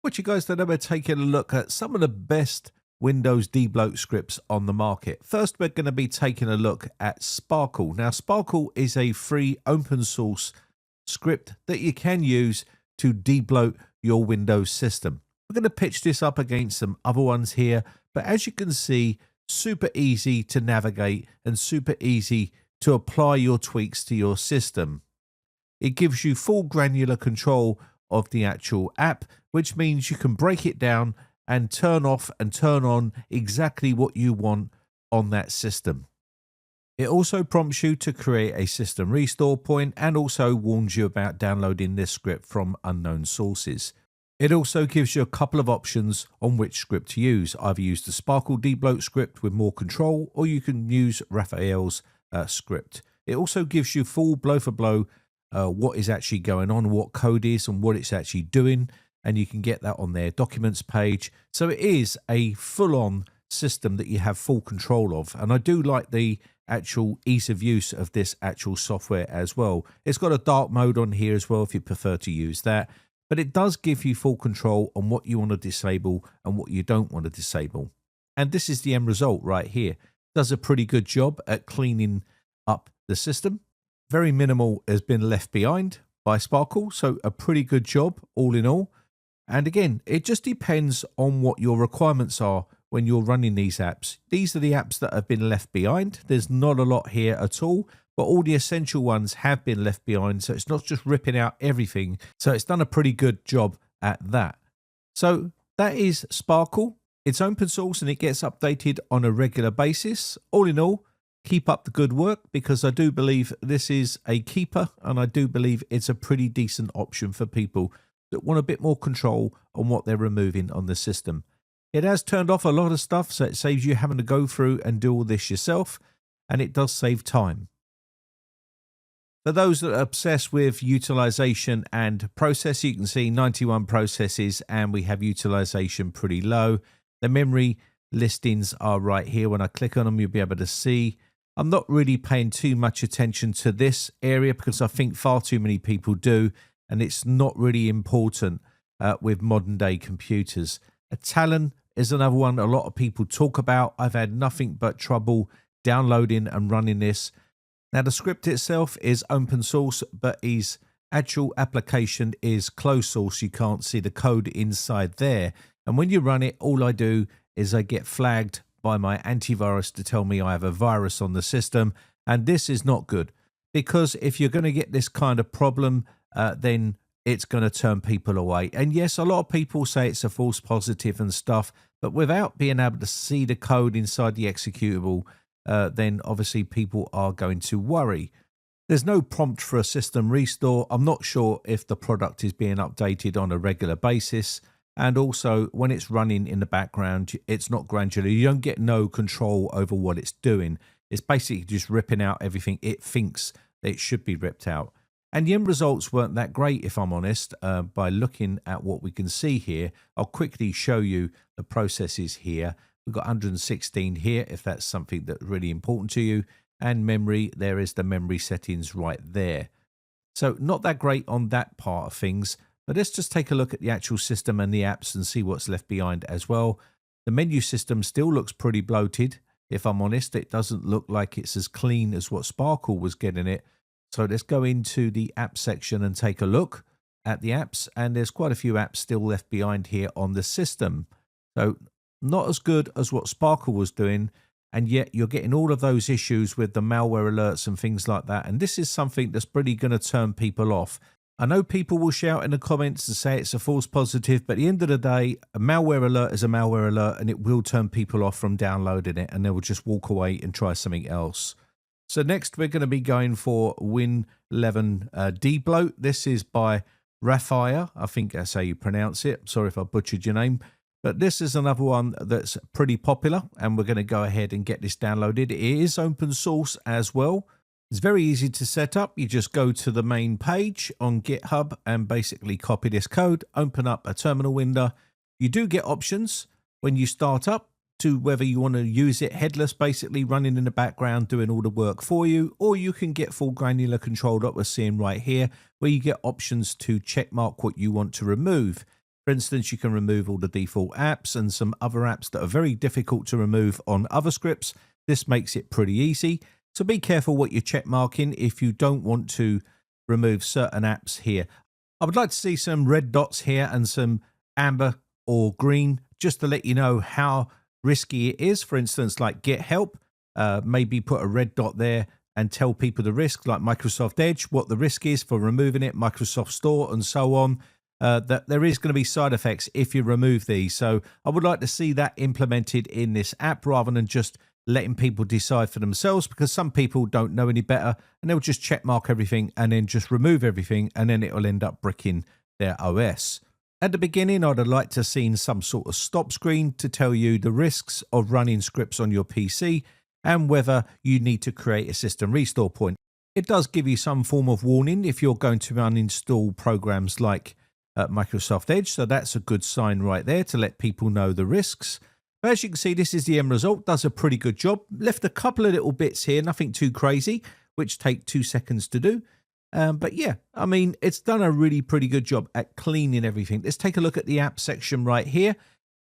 What you guys today, we're taking a look at some of the best Windows debloat scripts on the market. First, we're going to be taking a look at Sparkle. Now, Sparkle is a free open source script that you can use to debloat your Windows system. We're going to pitch this up against some other ones here, but as you can see, super easy to navigate and super easy to apply your tweaks to your system. It gives you full granular control of the actual app, which means you can break it down and turn off and turn on exactly what you want on that system. It also prompts you to create a system restore point and also warns you about downloading this script from unknown sources. It also gives you a couple of options on which script to use. Either use the Sparkle debloat script with more control, or you can use Raphire's script. It also gives you full blow for blow what is actually going on, what code is and what it's actually doing, and you can get that on their documents page. So it is a full-on system that you have full control of, and I do like the actual ease of use of this actual software as well. It's got a dark mode on here as well if you prefer to use that, but it does give you full control on what you want to disable and what you don't want to disable. And this is the end result right here. It does a pretty good job at cleaning up the system. Very minimal has been left behind by Sparkle, so a pretty good job all in all. And again, it just depends on what your requirements are when you're running these apps. These are the apps that have been left behind. There's not a lot here at all, but all the essential ones have been left behind, so it's not just ripping out everything. So it's done a pretty good job at that. So that is Sparkle. It's open source and it gets updated on a regular basis. All in all, keep up the good work, because I do believe this is a keeper, and I do believe it's a pretty decent option for people that want a bit more control on what they're removing on the system. It has turned off a lot of stuff, so it saves you having to go through and do all this yourself, and it does save time. For those that are obsessed with utilization and process, you can see 91 processes and we have utilization pretty low. The memory listings are right here. When I click on them, you'll be able to see. I'm not really paying too much attention to this area because I think far too many people do, and it's not really important with modern day computers. A Talon is another one a lot of people talk about. I've had nothing but trouble downloading and running this. Now, the script itself is open source, but its actual application is closed source. You can't see the code inside there. And when you run it, all I do is I get flagged by my antivirus to tell me I have a virus on the system. And this is not good, because if you're going to get this kind of problem, then it's going to turn people away. And yes, a lot of people say it's a false positive and stuff, but without being able to see the code inside the executable, then obviously people are going to worry. There's no prompt for a system restore. I'm not sure if the product is being updated on a regular basis. And also, when it's running in the background, it's not granular. You don't get no control over what it's doing. It's basically just ripping out everything it thinks that it should be ripped out. And the end results weren't that great, if I'm honest. By looking at what we can see here, I'll quickly show you the processes here. We've got 116 here, if that's something that's really important to you. And memory, there is the memory settings right there. So not that great on that part of things. But let's just take a look at the actual system and the apps and see what's left behind as well. The menu system still looks pretty bloated, if I'm honest. It doesn't look like it's as clean as what Sparkle was getting it. So let's go into the app section and take a look at the apps. And there's quite a few apps still left behind here on the system. So not as good as what Sparkle was doing. And yet you're getting all of those issues with the malware alerts and things like that. And this is something that's really going to turn people off. I know people will shout in the comments and say it's a false positive, but at the end of the day, a malware alert is a malware alert, and it will turn people off from downloading it, and they will just walk away and try something else. So next we're going to be going for Win11Debloat. This is by Raphire. I think that's how you pronounce it. Sorry if I butchered your name. But this is another one that's pretty popular, and we're going to go ahead and get this downloaded. It is open source as well. It's very easy to set up. You just go to the main page on GitHub and basically copy this code, open up a terminal window. You do get options when you start up to whether you want to use it headless, basically running in the background, doing all the work for you, or you can get full granular control that we're seeing right here, where you get options to check mark what you want to remove. For instance, you can remove all the default apps and some other apps that are very difficult to remove on other scripts. This makes it pretty easy. So be careful what you're check marking if you don't want to remove certain apps here. I would like to see some red dots here and some amber or green just to let you know how risky it is. For instance, like get help, maybe put a red dot there and tell people the risk, like Microsoft Edge, what the risk is for removing it, Microsoft Store and so on. That there is going to be side effects if you remove these. So I would like to see that implemented in this app rather than just letting people decide for themselves, because some people don't know any better and they'll just check mark everything and then just remove everything, and then it'll end up bricking their OS. At the beginning, I'd have liked to have seen some sort of stop screen to tell you the risks of running scripts on your PC and whether you need to create a system restore point. It does give you some form of warning if you're going to uninstall programs like Microsoft Edge, so that's a good sign right there to let people know the risks. But as you can see, this is the end result. Does a pretty good job. Left a couple of little bits here, nothing too crazy, which take 2 seconds to do. But yeah, I mean, it's done a really pretty good job at cleaning everything. Let's take a look at the app section right here.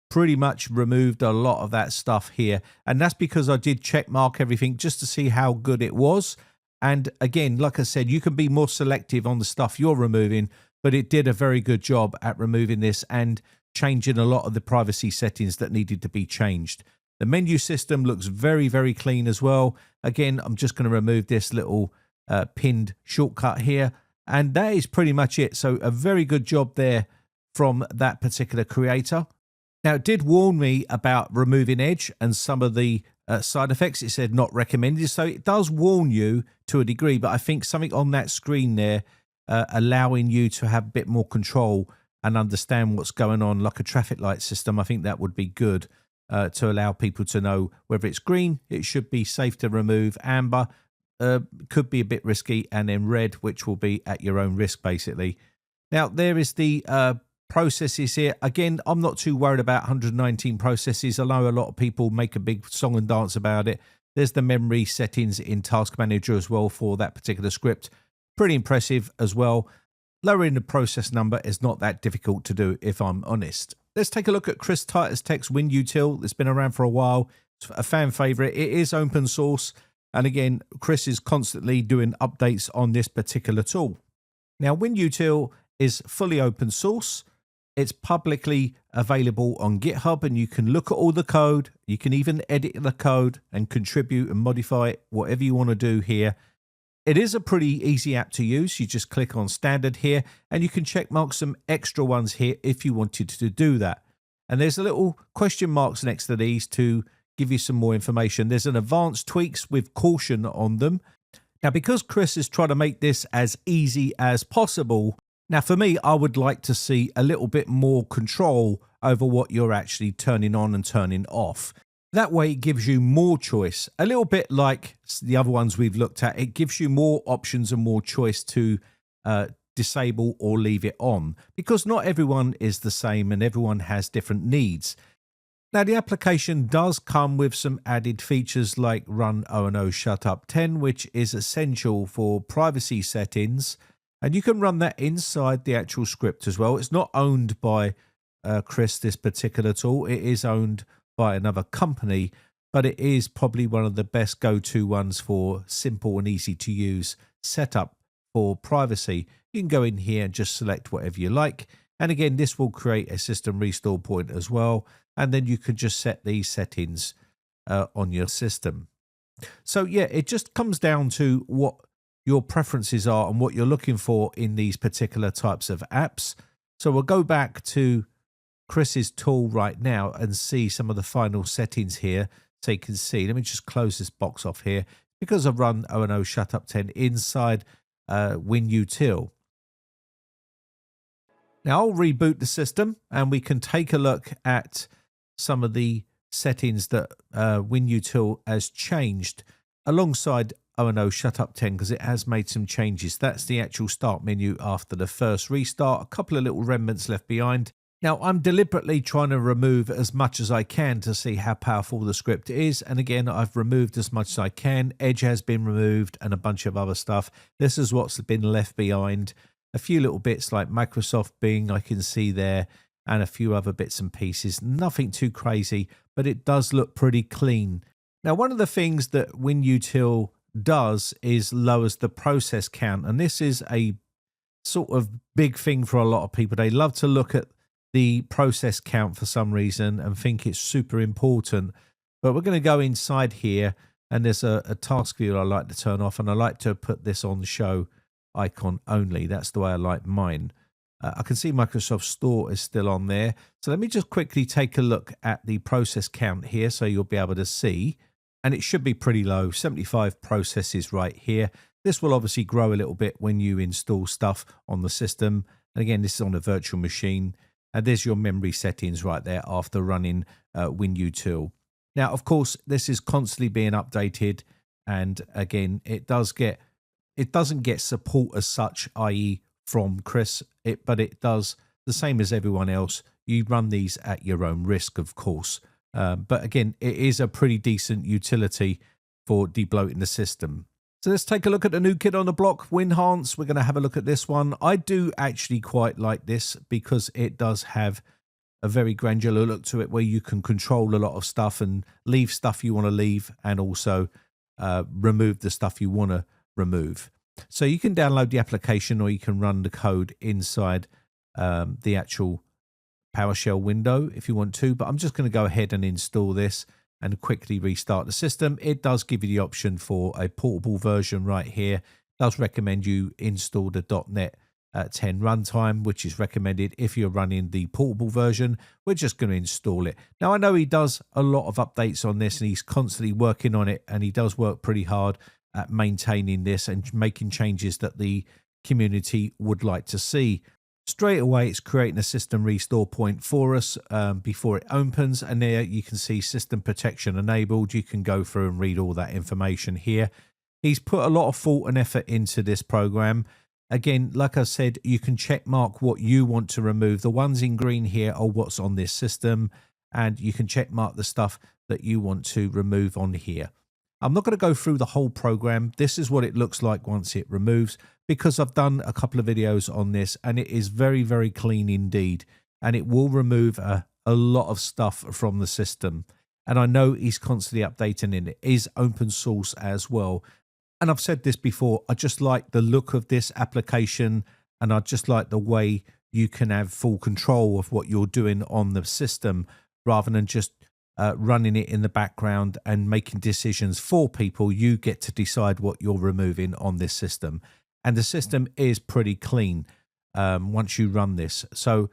Pretty much removed a lot of that stuff here, and that's because I did check mark everything just to see how good it was. And again, like I said, you can be more selective on the stuff you're removing, but it did a very good job at removing this and changing a lot of the privacy settings that needed to be changed. The menu system looks very, very clean as well. Again, I'm just going to remove this little pinned shortcut here, and that is pretty much it. So a very good job there from that particular creator. Now, it did warn me about removing Edge and some of the side effects. It said not recommended, so it does warn you to a degree, but I think something on that screen there allowing you to have a bit more control and understand what's going on, like a traffic light system, I think that would be good to allow people to know whether it's green, it should be safe to remove, amber could be a bit risky, and then red, which will be at your own risk, basically. Now, there is the processes here. Again, I'm not too worried about 119 processes. I know a lot of people make a big song and dance about it. There's the memory settings in Task Manager as well for that particular script. Pretty impressive as well. Lowering the process number is not that difficult to do, if I'm honest. Let's take a look at Chris Titus Tech's WinUtil. It's been around for a while. It's a fan favorite. It is open source. And again, Chris is constantly doing updates on this particular tool. Now, WinUtil is fully open source. It's publicly available on GitHub, and you can look at all the code. You can even edit the code and contribute and modify it, whatever you want to do here. It is a pretty easy app to use. You just click on standard here, and you can check mark some extra ones here if you wanted to do that. And there's a little question marks next to these to give you some more information. There's an advanced tweaks with caution on them. Now, because Chris is trying to make this as easy as possible, now for me, I would like to see a little bit more control over what you're actually turning on and turning off. That way it gives you more choice, a little bit like the other ones we've looked at. It gives you more options and more choice to disable or leave it on, because not everyone is the same and everyone has different needs. Now, the application does come with some added features like run O&O ShutUp10, which is essential for privacy settings. And you can run that inside the actual script as well. It's not owned by Chris, this particular tool. It is owned by another company, but it is probably one of the best go-to ones for simple and easy to use setup for privacy. You can go in here and just select whatever you like. And again, this will create a system restore point as well. And then you can just set these settings on your system. So yeah, it just comes down to what your preferences are and what you're looking for in these particular types of apps. So we'll go back to Chris's tool right now and see some of the final settings here so you can see. Let me just close this box off here because I've run O&O ShutUp10 inside WinUtil. Now I'll reboot the system and we can take a look at some of the settings that WinUtil has changed alongside O&O ShutUp10, because it has made some changes. That's the actual start menu after the first restart. A couple of little remnants left behind. Now, I'm deliberately trying to remove as much as I can to see how powerful the script is. And again, I've removed as much as I can. Edge has been removed and a bunch of other stuff. This is what's been left behind. A few little bits like Microsoft Bing I can see there. and a few other bits and pieces. Nothing too crazy, but it does look pretty clean. Now, one of the things that WinUtil does is lowers the process count, and this is a sort of big thing for a lot of people. They love to look at the process count for some reason and think it's super important. But we're going to go inside here, and there's a task view I like to turn off, and I like to put this on show icon only. That's the way I like mine. I can see Microsoft Store is still on there. So let me just quickly take a look at the process count here so you'll be able to see. And it should be pretty low, 75 processes right here. This will obviously grow a little bit when you install stuff on the system. And again, this is on a virtual machine. And there's your memory settings right there after running WinUtil. Now, of course, this is constantly being updated. And again, it doesn't get support as such, i.e. from Chris, but it does the same as everyone else. You run these at your own risk, of course. But again, it is a pretty decent utility for debloating the system. So let's take a look at the new kid on the block, Winhance. We're going to have a look at this one. I do actually quite like this because it does have a very granular look to it where you can control a lot of stuff and leave stuff you want to leave, and also remove the stuff you want to remove. So you can download the application, or you can run the code inside the actual PowerShell window if you want to, but I'm just going to go ahead and install this and quickly restart the system. It does give you the option for a portable version right here. It does recommend you install the .NET 10 runtime, which is recommended if you're running the portable version. We're just going to install it. Now, I know he does a lot of updates on this, and he's constantly working on it, and he does work pretty hard at maintaining this and making changes that the community would like to see. Straight away, it's creating a system restore point for us before it opens, and there you can see system protection enabled. You can go through and read all that information here. He's put a lot of thought and effort into this program. Again, like I said, you can check mark what you want to remove. The ones in green here are what's on this system, and you can check mark the stuff that you want to remove on here. I'm not going to go through the whole program. This is what it looks like once it removes, because I've done a couple of videos on this, and it is very, very clean indeed. And it will remove a lot of stuff from the system. And I know he's constantly updating, and it is open source as well. And I've said this before, I just like the look of this application, and I just like the way you can have full control of what you're doing on the system, rather than just running it in the background and making decisions for people. You get to decide what you're removing on this system. And the system is pretty clean once you run this. So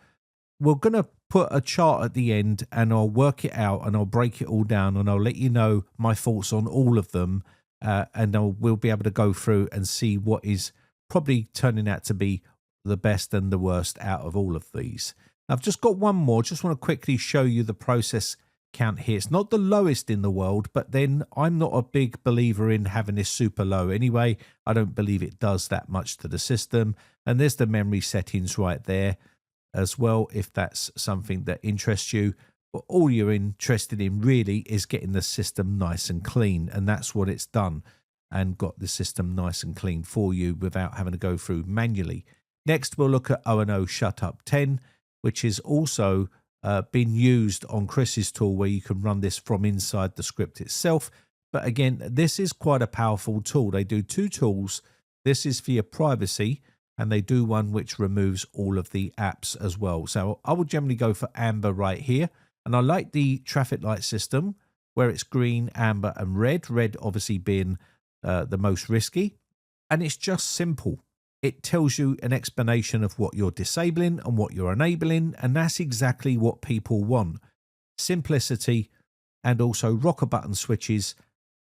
we're going to put a chart at the end, and I'll work it out, and I'll break it all down, and I'll let you know my thoughts on all of them. And we'll be able to go through and see what is probably turning out to be the best and the worst out of all of these. Now, I've just got one more. Just want to quickly show you the process count here. It's not the lowest in the world, but then I'm not a big believer in having this super low anyway. I don't believe it does that much to the system. And there's the memory settings right there as well, if that's something that interests you. But all you're interested in really is getting the system nice and clean, and that's what it's done, and got the system nice and clean for you without having to go through manually. Next, we'll look at O&O ShutUp10, which is also been used on Chris's tool, where you can run this from inside the script itself. But again, this is quite a powerful tool. They do two tools. This is for your privacy, and they do one which removes all of the apps as well. So I would generally go for amber right here. And I like the traffic light system where it's green, amber, and red. Red obviously being the most risky. And it's just simple. It tells you an explanation of what you're disabling and what you're enabling. And that's exactly what people want. Simplicity, and also rocker button switches.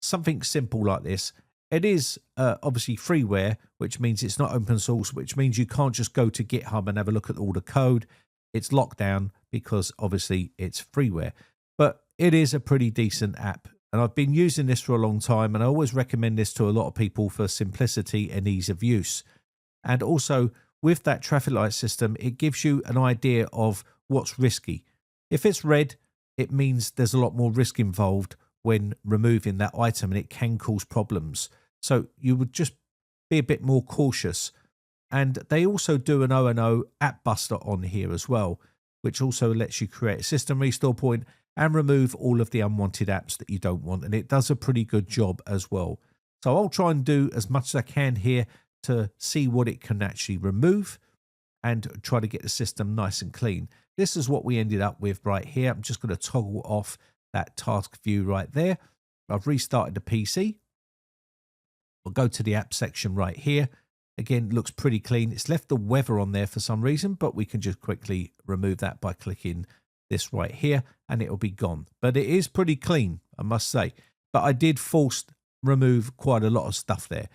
Something simple like this. It is obviously freeware, which means it's not open source, which means you can't just go to GitHub and have a look at all the code. It's locked down because obviously it's freeware, but it is a pretty decent app. And I've been using this for a long time, and I always recommend this to a lot of people for simplicity and ease of use. And also with that traffic light system, it gives you an idea of what's risky. If it's red, it means there's a lot more risk involved when removing that item, and it can cause problems. So you would just be a bit more cautious. And they also do an O&O app buster on here as well. which also lets you create a system restore point and remove all of the unwanted apps that you don't want. And it does a pretty good job as well. So I'll try and do as much as I can here to see what it can actually remove and try to get the system nice and clean. This is what we ended up with right here. I'm just going to toggle off that task view right there. I've restarted the PC. We'll go to the app section right here. Again, looks pretty clean. It's left the weather on there for some reason, but we can just quickly remove that by clicking this right here and it'll be gone. But it is pretty clean, I must say. But I did remove quite a lot of stuff there.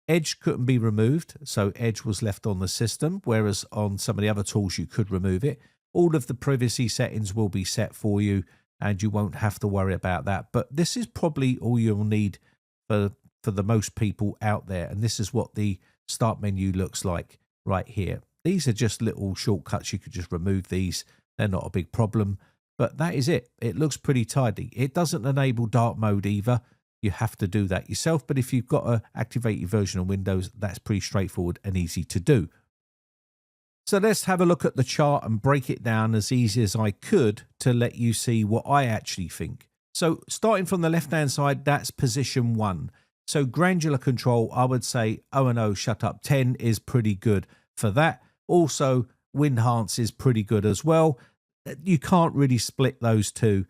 Edge couldn't be removed, so Edge was left on the system, whereas on some of the other tools you could remove it. All of the privacy settings will be set for you and you won't have to worry about that. But this is probably all you'll need for the most people out there. And this is what the start menu looks like right here. These are just little shortcuts. You could just remove these. They're not a big problem, but that is it. It looks pretty tidy. It doesn't enable dark mode either. You have to do that yourself. But if you've got an activated version of Windows, that's pretty straightforward and easy to do. So let's have a look at the chart and break it down as easy as I could to let you see what I actually think. So starting from the left-hand side, that's position 1. So granular control, I would say O&O ShutUp10 is pretty good for that. Also, Winhance is pretty good as well. You can't really split those two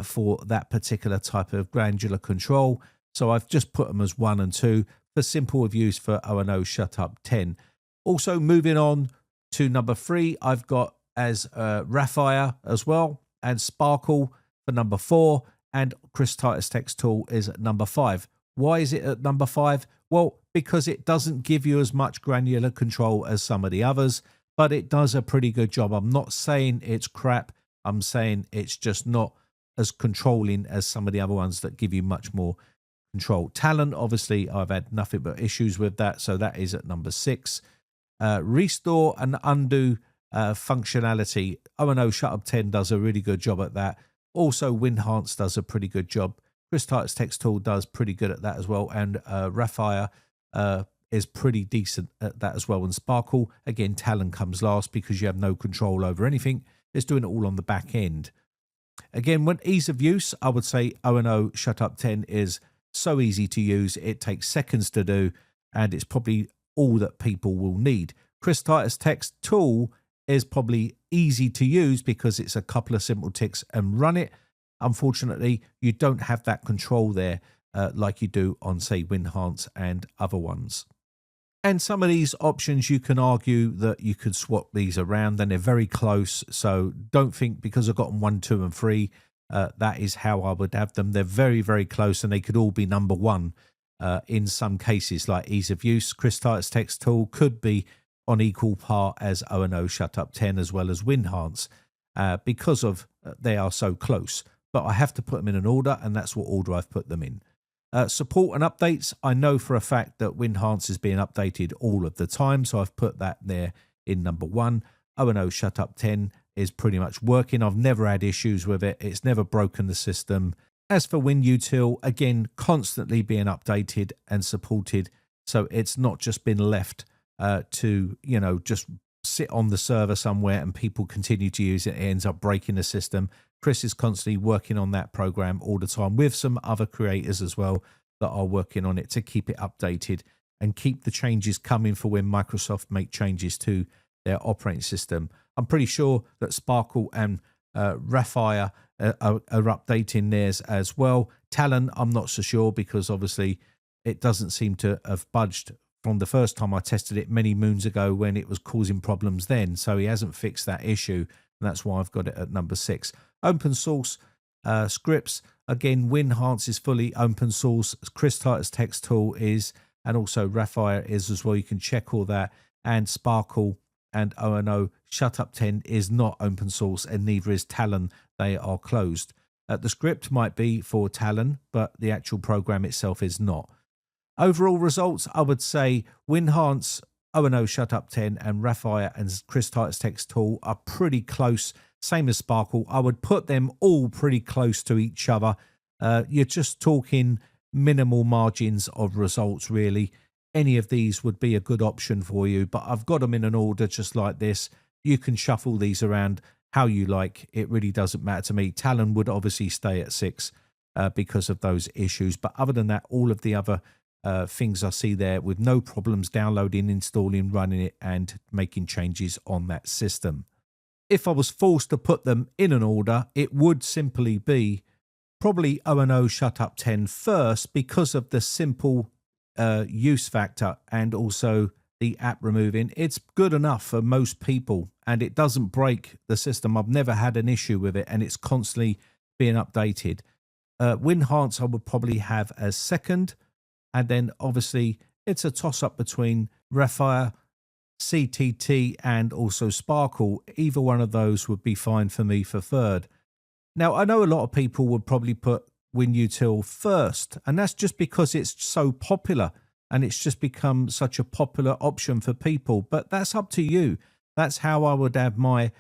for that particular type of granular control. So I've just put them as 1 and 2 for simple reviews for O&O ShutUp10. Also moving on to number 3, I've got as Raphire as well, and Sparkle for number 4, and Chris Titus Text Tool is at number 5. Why is it at number 5? Well, because it doesn't give you as much granular control as some of the others, but it does a pretty good job. I'm not saying it's crap. I'm saying it's just not as controlling as some of the other ones that give you much more control. Talon, obviously, I've had nothing but issues with that, so that is at number 6. Restore and undo functionality. O&O ShutUp10 does a really good job at that. Also, Winhance does a pretty good job. Chris Titus Text Tool does pretty good at that as well. And Raphire is pretty decent at that as well. And Sparkle, again, Talon comes last because you have no control over anything. It's doing it all on the back end. Again, when ease of use, I would say O&O ShutUp10 is so easy to use. It takes seconds to do, and it's probably all that people will need. Chris Titus Text Tool is probably easy to use because it's a couple of simple ticks and run it. Unfortunately, you don't have that control there like you do on, say, Winhance and other ones. And some of these options, you can argue that you could swap these around, and they're very close. So don't think because I've got them 1, 2, and 3, that is how I would have them. They're very, very close, and they could all be number 1 in some cases, like ease of use. Chris Titus Text Tool could be on equal par as O&O ShutUp10 as well as Winhance because of they are so close. But I have to put them in an order, and that's what order I've put them in. Support and updates. I know for a fact that Winhance is being updated all of the time, so I've put that there in number 1. O&O ShutUp10 is pretty much working. I've never had issues with it. It's never broken the system. As for WinUtil, again, constantly being updated and supported, so it's not just been left to, you know, just sit on the server somewhere and people continue to use it. It ends up breaking the system. Chris is constantly working on that program all the time with some other creators as well that are working on it to keep it updated and keep the changes coming for when Microsoft make changes to their operating system. I'm pretty sure that Sparkle and Raphire are updating theirs as well. Talon, I'm not so sure because obviously it doesn't seem to have budged from the first time I tested it many moons ago when it was causing problems then. So he hasn't fixed that issue, and that's why I've got it at number 6. Open source scripts. Again, Winhance is fully open source. Chris Titus Text Tool is, and also Raphire is as well. You can check all that. And Sparkle and O&O ShutUp10 is not open source, and neither is Talon. They are closed. The script might be for Talon, but the actual program itself is not. Overall results, I would say Winhance, O&O ShutUp10 and Raphire and Chris Titus Text Tool are pretty close, same as Sparkle. I would put them all pretty close to each other. You're just talking minimal margins of results, really. Any of these would be a good option for you, but I've got them in an order just like this. You can shuffle these around how you like. It really doesn't matter to me. Talon would obviously stay at 6 because of those issues. But other than that, all of the other things I see there with no problems downloading, installing, running it, and making changes on that system. If I was forced to put them in an order, it would simply be probably O&O ShutUp10 first because of the simple use factor and also the app removing. It's good enough for most people and it doesn't break the system. I've never had an issue with it and it's constantly being updated. Winhance I would probably have as second, and then obviously it's a toss-up between Raphire, CTT and also Sparkle. Either one of those would be fine for me for third. Now, I know a lot of people would probably put WinUtil first, and that's just because it's so popular and it's just become such a popular option for people. But that's up to you. That's how I would have my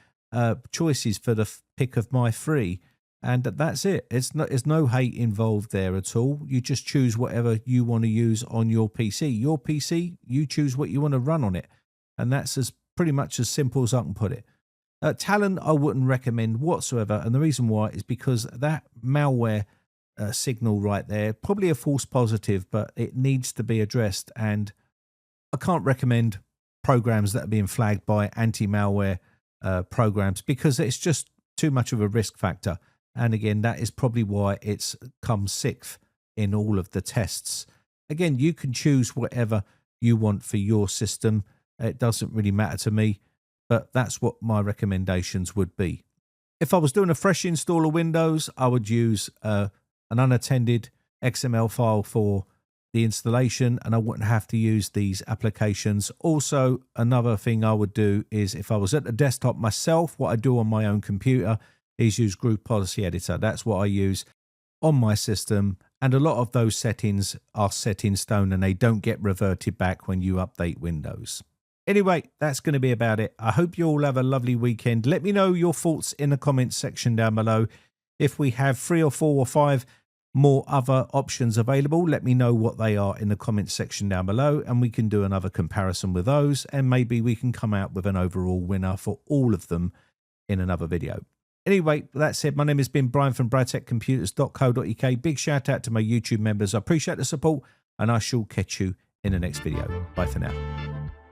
choices for the pick of my 3. And that's it. There's no hate involved there at all. You just choose whatever you want to use on your PC. Your PC, you choose what you want to run on it. And that's pretty much as simple as I can put it. Talon, I wouldn't recommend whatsoever. And the reason why is because that malware signal right there, probably a false positive, but it needs to be addressed. And I can't recommend programs that are being flagged by anti-malware programs because it's just too much of a risk factor. And again, that is probably why it's come 6th in all of the tests. Again, you can choose whatever you want for your system. It doesn't really matter to me, but that's what my recommendations would be. If I was doing a fresh install of Windows, I would use an unattended XML file for the installation, and I wouldn't have to use these applications. Also, another thing I would do is if I was at the desktop myself, what I do on my own computer is use Group Policy Editor. That's what I use on my system. And a lot of those settings are set in stone and they don't get reverted back when you update Windows. Anyway, that's going to be about it. I hope you all have a lovely weekend. Let me know your thoughts in the comments section down below. If we have 3 or 4 or 5 more other options available, let me know what they are in the comments section down below and we can do another comparison with those and maybe we can come out with an overall winner for all of them in another video. Anyway, that said, my name has been Brian from briteccomputers.co.uk. Big shout out to my YouTube members. I appreciate the support and I shall catch you in the next video. Bye for now.